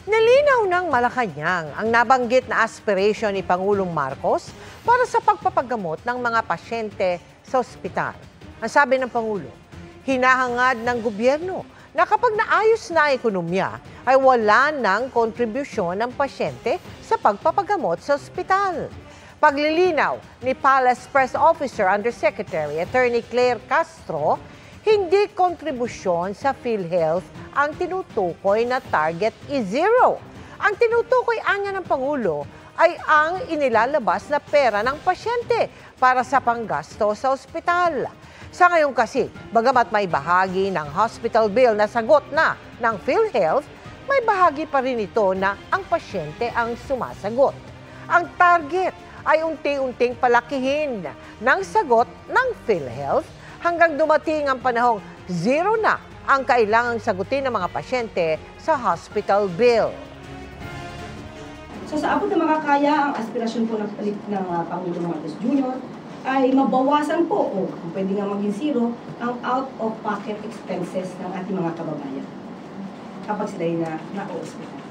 Nilinaw ng Malacanang ang nabanggit na aspiration ni Pangulong Marcos para sa pagpapagamot ng mga pasyente sa ospital. Ang sabi ng Pangulo, hinahangad ng gobyerno na kapag naayos na ang ekonomiya ay wala ng kontribusyon ng pasyente sa pagpapagamot sa ospital. Paglilinaw ni Palace Press Officer Undersecretary Attorney Claire Castro, hindi kontribusyon sa PhilHealth ang tinutukoy na target is zero. Ang tinutukoy anya ng Pangulo ay ang inilalabas na pera ng pasyente para sa panggasto sa ospital. Sa ngayon kasi, bagamat may bahagi ng hospital bill na sagot na ng PhilHealth, may bahagi pa rin ito na ang pasyente ang sumasagot. Ang target ay unti-unting palakihin ng sagot ng PhilHealth hanggang dumating ang panahong zero na ang kailangang sagutin ng mga pasyente sa hospital bill. So sa abot na makakaya, ang aspirasyon po ng Pangulong Marcos Jr. ay mabawasan po, o kung pwede nga maging zero, ang out-of-pocket expenses ng ating mga kababayan kapag sila na na-hospital.